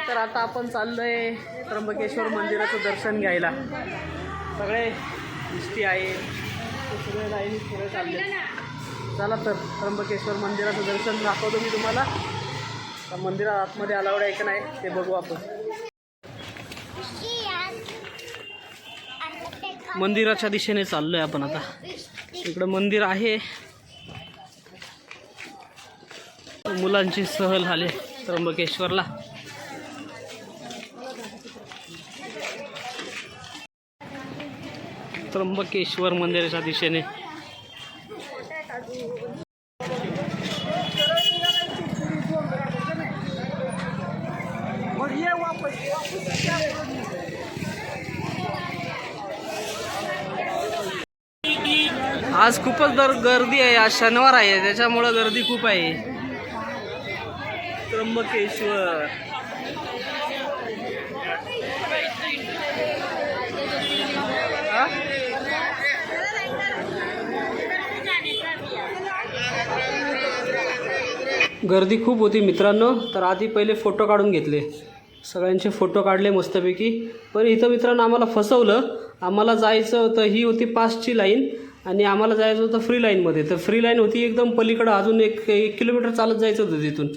तर आता आपण चाललोय त्र्यंबकेश्वर मंदिराचं दर्शन घ्यायला. सगळे गोष्टी आहे, सगळे लाईनीत सगळे चालले. चला तर त्र्यंबकेश्वर मंदिराचं दर्शन दाखवतो मी तुम्हाला. तर मंदिरात आतमध्ये अलाउड आहे का नाही ते बघू आपण. मंदिराच्या दिशेने चाललोय आपण आता. इकडं मंदिर आहे. मुलांची सहल आले त्र्यंबकेश्वरला. त्र्यंबकेश्वर मंदिराच्या दिशेने आज खूपच गर्दी आहे. आज शनिवार आहे त्याच्यामुळं गर्दी खूप आहे. त्र्यंबकेश्वर गर्दी खूप होती मित्रांनो. तर आधी पहिले फोटो काढून घेतले, सगळ्यांचे फोटो काढले मस्तपैकी. पण इथं मित्रांनो आम्हाला फसवलं. आम्हाला जायचं होतं, ही होती पासची लाईन आणि आम्हाला जायचं होतं फ्री लाईनमध्ये. तर फ्री लाईन होती एकदम पलीकडं, अजून एक किलोमीटर चालत जायचं होतं तिथून.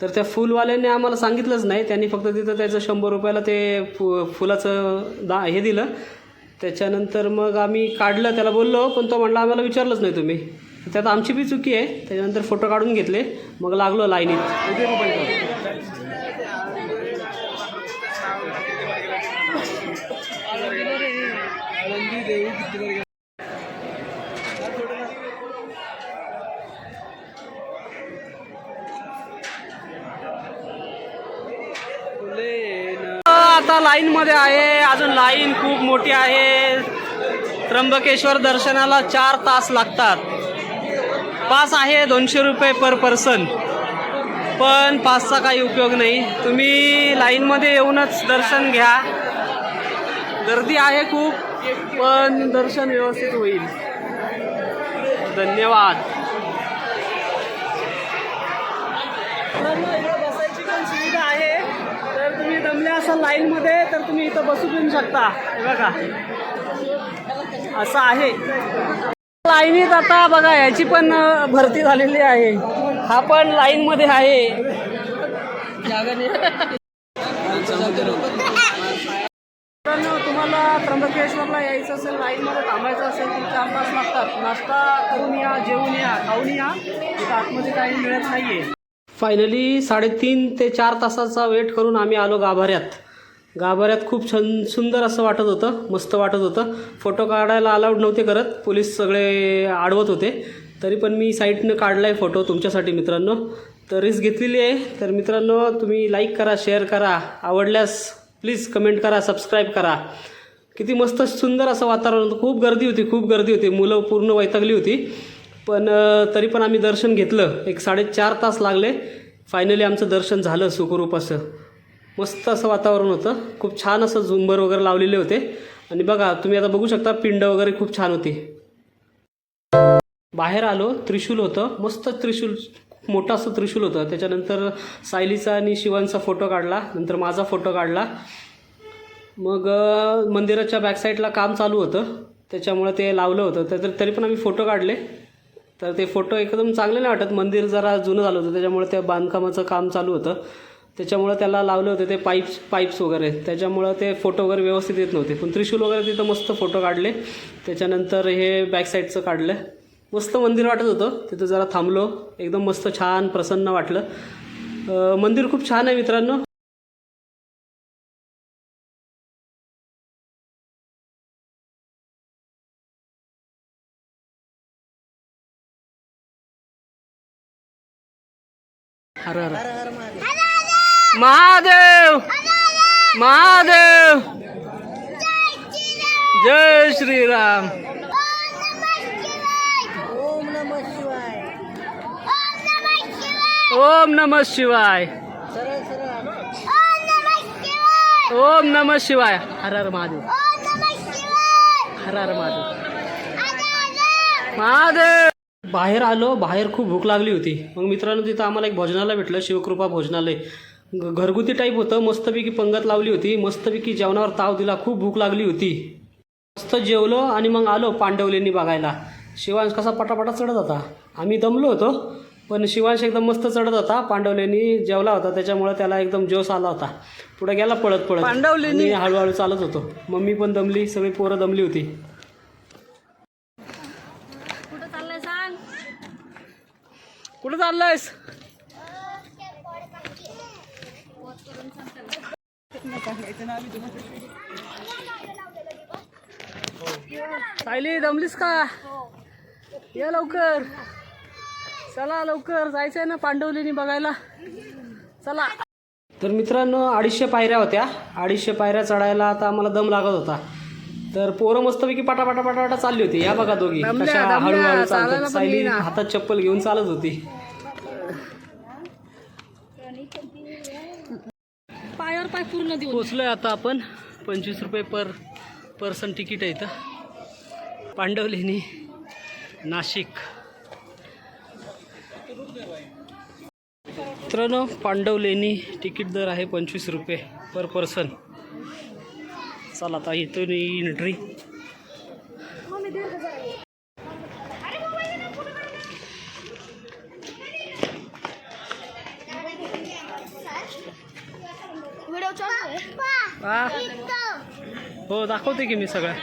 तर त्या फुलवाल्याने आम्हाला सांगितलंच नाही. त्यांनी फक्त तिथं त्याचं 100 रुपयाला ते फुलाचं हे दिलं. त्याच्यानंतर मग आम्ही काढलं, त्याला बोललो, पण तो म्हटला आम्हाला विचारलंच नाही तुम्ही. त्यात आमची बी चुकी आहे. त्याच्यानंतर फोटो काढून घेतले, मग लागलो लाईनीत. आता लाईन मध्ये आहे. अजून लाईन खूप मोठी आहे. त्र्यंबकेश्वर दर्शनाला 4 तास लागतात. पास आहे 200 रुपये पर पर्सन, पण पासचा काही उपयोग नाही. तुम्ही लाईनमध्ये येऊनच दर्शन घ्या. गर्दी आहे खूप, पण दर्शन व्यवस्थित होईल. धन्यवाद. बसायची पण सुविधा आहे. तर तुम्ही दमले असाल लाईनमध्ये तर तुम्ही इथं बसू पण शकता. हे बघा असं आहे लाईनीत. आता बघा याची पण भरती झालेली आहे. हा पण लाईनमध्ये आहे. तुम्हाला त्र्यंबकेश्वरला यायचं असेल, लाईनमध्ये थांबायचं असेल तर 4 तास लागतात. नाश्ता करून या, जेवून या, खाऊन या. इथं आतमध्ये काही मिळत नाहीये. फायनली 3.5 ते 4 तासाचा वेट करून आम्ही आलो गाभाऱ्यात. गाभाऱ्यात खूप सुंदर असं वाटत होतं, मस्त वाटत होतं. फोटो काढायला अलाउड नव्हते करत, पोलीस सगळे अडवत होते. तरी पण मी साईडनं काढला आहे फोटो तुमच्यासाठी मित्रांनो. तर रिस्क घेतलेली आहे. तर मित्रांनो तुम्ही लाईक करा, शेअर करा, आवडल्यास प्लीज कमेंट करा, सबस्क्राईब करा. किती मस्त सुंदर असं वातावरण होतं. खूप गर्दी होती. मुलं पूर्ण वैतागली होती. पण तरी पण आम्ही दर्शन घेतलं. 4.5 तास लागले. फायनली आमचं दर्शन झालं सुखरूप असं. मस्त असं वातावरण होतं. खूप छान असं झुंबर वगैरे लावलेले होते. आणि बघा तुम्ही आता बघू शकता, पिंड वगैरे खूप छान होती. बाहेर आलो, त्रिशूल होतं, मस्त त्रिशूल, मोठं असं त्रिशूल होतं. त्याच्यानंतर सायलीचा आणि शिवांचा फोटो काढला, नंतर माझा फोटो काढला. मग मंदिराच्या बॅकसाईडला काम चालू होतं, त्याच्यामुळे ते लावलं होतं. तरी पण आम्ही फोटो काढले. तर ते फोटो एकदम चांगले नाही वाटत. मंदिर जरा जुनं झालं होतं, त्याच्यामुळे त्या बांधकामाचं काम चालू होतं. त्याच्यामुळे त्याला लावलं होतं ते पाईप्स वगैरे. त्याच्यामुळं ते फोटो वगैरे व्यवस्थित येत नव्हते. पण त्रिशूल वगैरे तिथं मस्त फोटो काढले. त्याच्यानंतर हे बॅकसाईडचं काढलं. मस्त मंदिर वाटत होतं. तिथं जरा थांबलो. एकदम मस्त छान प्रसन्न वाटलं. मंदिर खूप छान आहे मित्रांनो. हर हर महादेव. महादेव. जय श्रीराम. ओम नमः शिवाय. ओम नमः शिवाय. हर हर महादेव. हर हर महादेव. महादेव. बाहेर आलो. बाहेर खूप भूक लागली होती. मग मित्रांनो तिथं आम्हाला एक भोजनालय भेटलं, शिवकृपा भोजनालय. घरगुती टाईप होतं. मस्तपैकी पंगत लावली होती. मस्तपैकी जेवणावर ताव दिला. खूप भूक लागली होती. मस्त जेवलो आणि मग आलो पांडवलेनी बघायला. शिवांश कसा पटापटा चढत होता. आम्ही दमलो होतो पण शिवांश एकदम मस्त चढत होता. पांडवलेनी जेवला होता त्याच्यामुळे त्याला एकदम जोश आला होता. पुढे गेला पळत पळत. पांडवलेनी हळूहळू चालत होतो. मम्मी पण दमली, सगळी पोरं दमली होती. कुठं चाललंय सांग. कुठं चाललायस? सायली दमलीस का? या लवकर. चला लवकर जायचंय ना पांडवलेनी बघायला. चला. तर मित्रांनो 250 पायऱ्या होत्या. 250 पायऱ्या चढायला आता आम्हाला दम लागत होता. तर पोरं मस्तपैकी पटापटा चालली होती. या बघा दोघी कशा हळूहळू चालतात. सायली हातात चप्पल घेऊन चालत होती. पायावर पाय पूर्ण देऊ. पोचलोय आता आपण. 25 रुपये पर पर्सन तिकीट आहे इथं. पांडवलेनी नाशिक. मित्रांनो पांडवलेनी तिकीट दर आहे 25 रुपये पर पर्सन. चला आता इथून एंट्री. हो दाखवते की मी सगळं.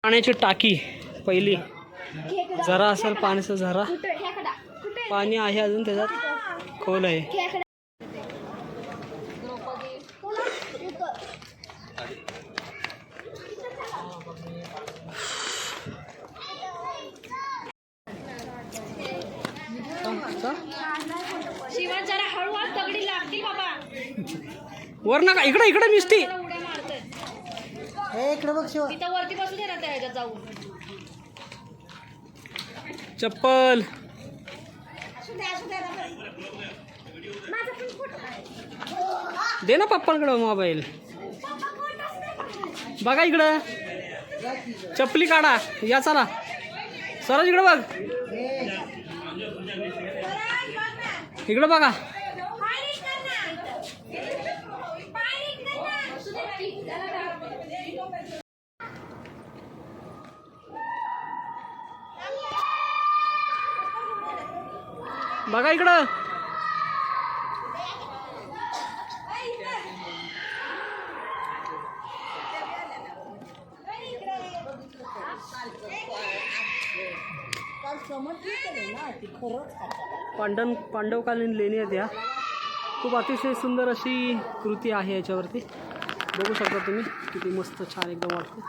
पाण्याची टाकी पहिली. झरा असेल पाण्याचा झरा. पाणी आहे अजून त्याच्यात खोल आहे. शिवान जरा हळूहळू दगडी लागतील बाबा. वर नका. इकडे इकडे मिस्टी. उड्या मारतोय. इकडे बघ शिवा. तिथं वरती बसू दे ना त्या ह्याच्यात जाऊन. चप्पल. दे ना पप्पांकडे मोबाईल. बघा इकडं. चप्पली काढा. या चला सरच इकडं बघ. इकडं बघा. बघा इकडं. पांडवकालीन लेणी आहेत या. खूप अतिशय सुंदर अशी कृती आहे याच्यावरती. बघू शकता तुम्ही किती मस्त छान एकदम वाटते.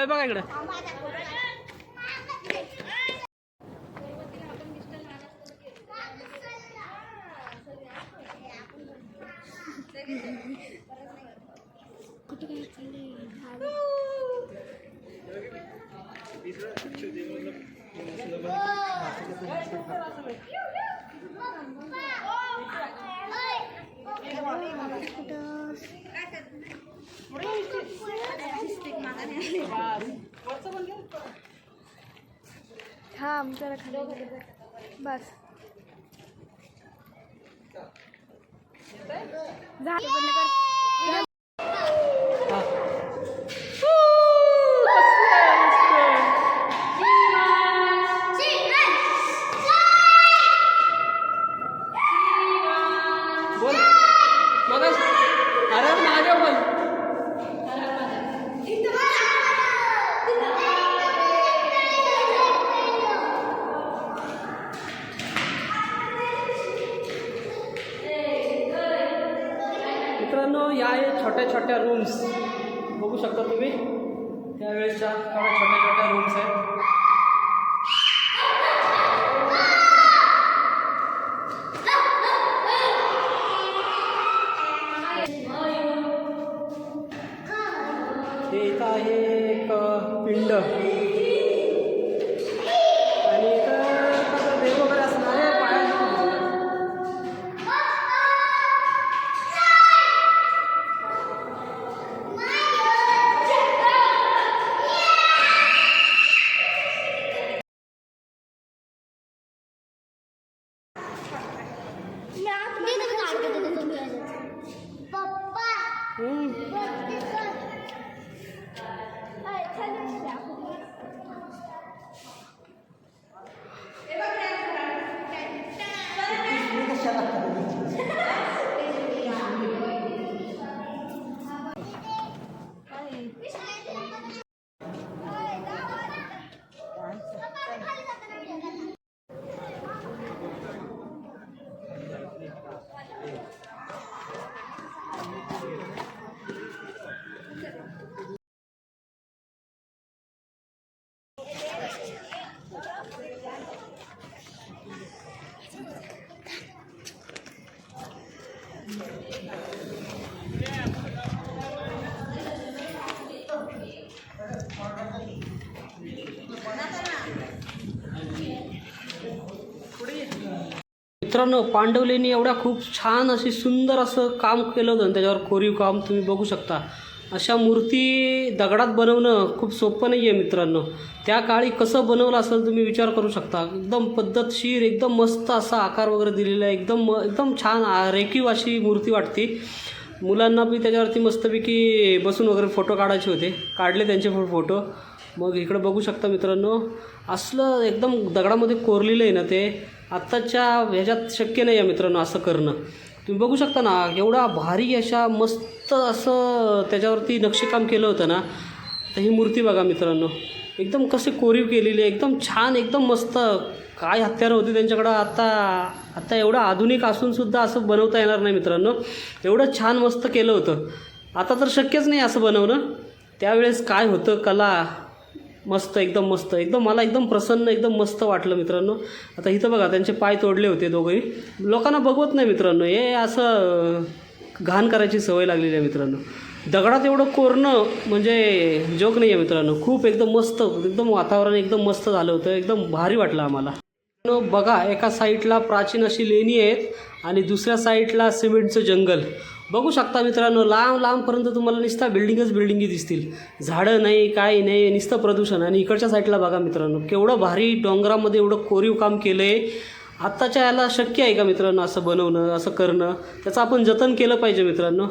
बघा इकडे. हा जरा खाली बस झालं बंद कर. बोल मग. अरे महादेव बोल. मित्रांनो या आहेत छोट्या छोट्या रूम्स, बघू शकता तुम्ही त्यावेळेसच्या छोट्या छोट्या रूम्स आहेत. हे इथं आहे एक पिंड आणि इथं कसं देव वगैरे असणार आहे पाया. मित्रांनो पांडवलेंनी एवढ्या खूप छान अशी सुंदर असं काम केलं होतं, त्याच्यावर कोरीव काम तुम्ही बघू शकता. अशा मूर्ती दगडात बनवणं खूप सोपं नाही आहे मित्रांनो. त्या काळी कसं बनवलं असेल तुम्ही विचार करू शकता. एकदम पद्धतशीर, एकदम मस्त असा आकार वगैरे दिलेला आहे, एकदम छान रेखीव अशी मूर्ती वाटते. मुलांना बी त्याच्यावरती मस्तपैकी बसून वगैरे फोटो काढायचे होते, काढले त्यांचे फोटो. मग इकडं बघू शकता मित्रांनो, असलं एकदम दगडामध्ये कोरलेलं आहे ना, ते आत्ताच्या ह्याच्यात शक्य नाही आहे मित्रांनो असं करणं. तुम्ही बघू शकता ना, एवढा भारी अशा मस्त असं त्याच्यावरती नक्षीकाम केलं होतं ना. तर ही मूर्ती बघा मित्रांनो, एकदम कसे कोरीव केलेली आहे, एकदम छान, एकदम मस्त. काय हत्यारं होती त्यांच्याकडं, आता एवढं आधुनिक असूनसुद्धा असं बनवता येणार नाही मित्रांनो. एवढं छान मस्त केलं होतं. आता तर शक्यच नाही असं बनवणं. त्यावेळेस काय होतं कला, मस्त, एकदम मस्त, एकदम मला एकदम प्रसन्न, एकदम मस्त वाटलं मित्रांनो. आता इथं बघा त्यांचे पाय तोडले होते दोघंही. लोकांना बघवत नाही मित्रांनो, हे असं घाण करायची सवय लागलेली आहे मित्रांनो. दगडात एवढं कोरणं म्हणजे जोक नाही आहे मित्रांनो. खूप एकदम मस्त, एकदम वातावरण एकदम मस्त झालं होतं, एकदम भारी वाटलं आम्हाला. बघा एका साईडला प्राचीन अशी लेणी आहेत आणि दुसऱ्या साईडला सिमेंटचं जंगल. बघू शकता मित्रांनो, लांबपर्यंत तुम्हाला नुसता बिल्डिंगी दिसतील, झाडं नाही, काही नाही, नुसतं प्रदूषण. आणि इकडच्या साईडला बघा मित्रांनो, केवढं भारी डोंगरामध्ये एवढं कोरीव काम केलं आहे. आत्ताच्या याला शक्य आहे का मित्रांनो असं बनवणं, असं करणं? त्याचं आपण जतन केलं पाहिजे मित्रांनो.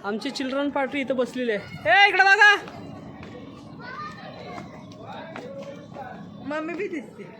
आमची चिल्ड्रन पार्टी इथं बसलेली आहे. हे इकडे बघा, मम्मी भी दिसते.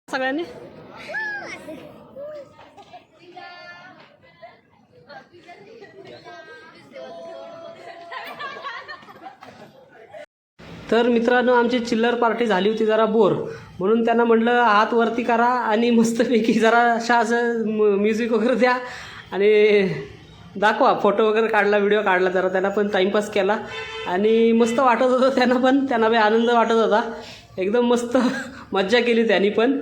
सगळ्यांनी तर मित्रांनो, आमची चिल्लर पार्टी झाली होती जरा बोर, म्हणून त्यांना म्हटलं हात वरती करा आणि मस्तपैकी जरा अशा असं म्युझिक वगैरे द्या आणि दाखवा. फोटो वगैरे काढला, व्हिडिओ काढला, जरा त्यांना पण टाईमपास केला आणि मस्त वाटत होतं त्यांना बी आनंद वाटत होता. एकदम मस्त मज्जा केली त्यांनी पण.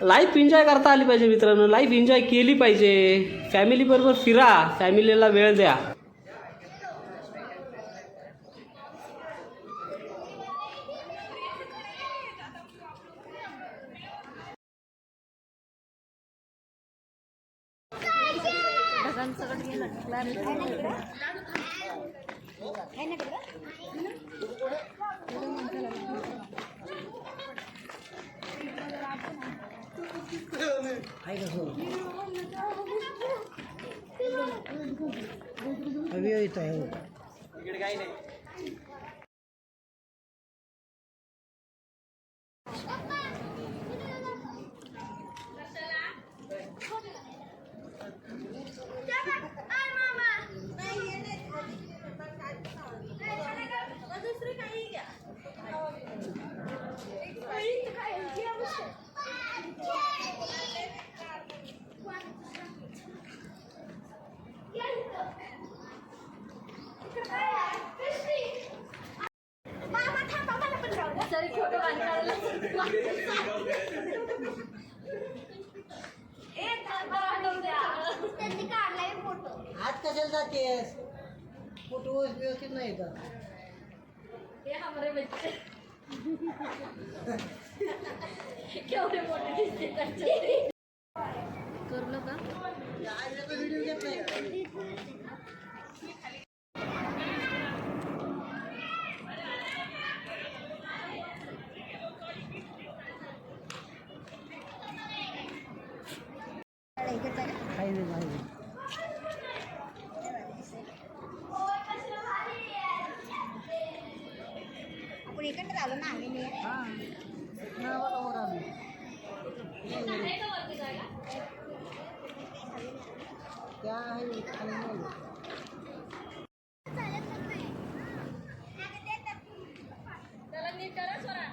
लाईफ एन्जॉय करता आली पाहिजे मित्रांनो, लाईफ एन्जॉय केली पाहिजे. फॅमिलीबरोबर फिरा, फॅमिलीला वेळ द्या. आहे का सोड अभी येत आहे आज कशाला जातेस फोटो व्यवस्थित नाही का करलो का व्हिडिओ घेत नाही का काही नाही आपण एकत्र आलो ना आम्ही त्या आहे खाली नाही. त्याला नीट करा स्वरा.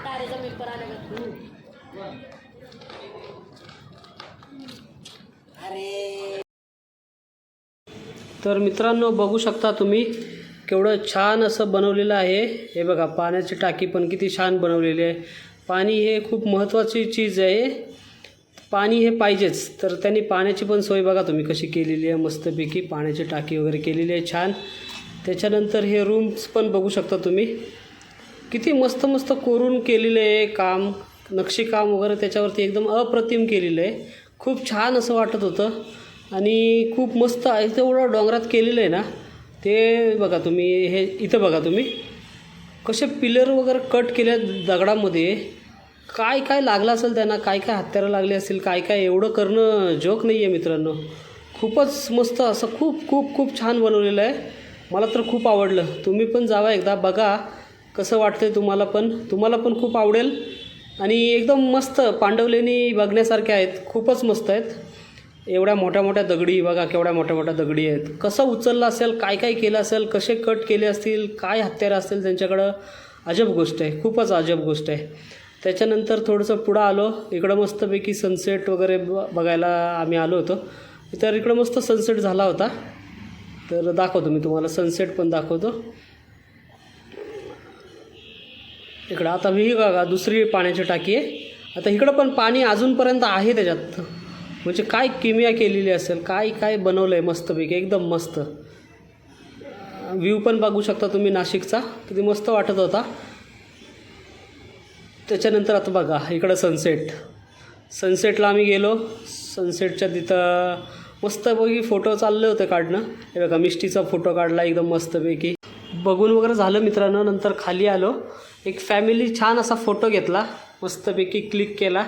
तारेचा पेपर आला का? तर मित्रांनो बघू शकता तुम्ही केवढं छान असं बनवलेलं आहे. हे बघा पाण्याची टाकी पण किती छान बनवलेली आहे. पाणी हे खूप महत्त्वाची चीज आहे. पाणी हे पाहिजेच. तर त्यांनी पाण्याची पण सोय बघा तुम्ही कशी केलेली आहे. मस्तपैकी पाण्याची टाकी वगैरे केलेली आहे छान. त्याच्यानंतर हे रूम्स पण बघू शकता तुम्ही किती मस्त मस्त कोरून केलेलं आहे काम. नक्षीकाम वगैरे त्याच्यावरती एकदम अप्रतिम केलेलं आहे. खूप छान असं वाटत होतं आणि खूप मस्त आहे. तेवढं डोंगरात केलेलं आहे ना ते बघा तुम्ही. हे इथं बघा तुम्ही कसे पिलर वगैरे कट केले दगडामध्ये. काय काय लागलं असेल त्यांना, काय काय हत्यारं लागली असतील, काय काय एवढं करणं जोक नाही आहे मित्रांनो. खूपच मस्त असं खूप खूप खूप छान बनवलेलं आहे. मला तर खूप आवडलं. तुम्ही पण जावा एकदा बघा कसं वाटतं तुम्हाला पण खूप आवडेल. आणि एकदम मस्त पांडवलेणी बघण्यासारख्या आहेत. खूपच मस्त आहेत. एवढ्या मोठ्या मोठ्या दगडी बघा केवढ्या मोठ्या मोठ्या दगडी आहेत. कसं उचललं असेल, काय काय केलं असेल, कसे कट केले असतील, काय हत्यारं असतील त्यांच्याकडं. अजब गोष्ट आहे. खूपच अजब गोष्ट आहे. त्याच्यानंतर थोडंसं पुढं आलो. इकडं मस्तपैकी सनसेट वगैरे बघायला आम्ही आलो होतो. तर इकडं मस्त सनसेट झाला होता. तर दाखवतो मी तुम्हाला सनसेट पण दाखवतो. इकडं आता ही बघा दुसरी पाण्याची टाकी आहे. आता इकडं पण पाणी अजूनपर्यंत आहे त्याच्यात. म्हणजे काय किमया केलेली असेल, काय काय बनवलं आहे मस्तपैकी एकदम मस्त. व्ह्यू पण बघू शकता तुम्ही नाशिकचा किती मस्त वाटत होता. त्याच्यानंतर आता बघा इकडं सनसेटला आम्ही गेलो. सनसेटच्या तिथं मस्तपैकी फोटो चालले होते काढणं. हे बघा मिष्टीचा फोटो काढला एकदम मस्तपैकी. बघून वगैरे झालं मित्रांनो. नंतर खाली आलो. एक फॅमिली छान असा फोटो घेतला. मस्तपैकी क्लिक केला.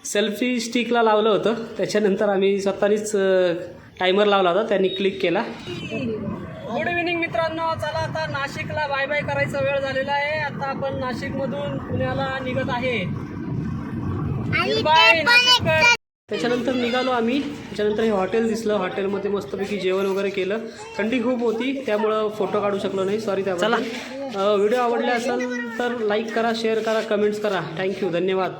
सेल्फी स्टिकला लावलं होतं. त्याच्यानंतर आम्ही स्वतःनीच टायमर लावला होता. त्यांनी क्लिक केला. गुड इव्हिनिंग मित्रांनो. चला आता नाशिकला बाय बाय करायचा वेळ झालेला आहे. आता आपण नाशिकमधून पुण्याला निघत आहे. बाय नाशिककर. त्याच्यानंतर निघालो आम्ही. त्याच्यानंतर हे हॉटेल दिसलं. हॉटेलमध्ये मस्तपैकी जेवण वगैरे केलं. थंडी खूप होती त्यामुळं फोटो काढू शकलो नाही, सॉरी. त्या चला व्हिडिओ आवडला असेल तर लाईक करा, शेअर करा, कमेंट्स करा. थँक्यू, धन्यवाद.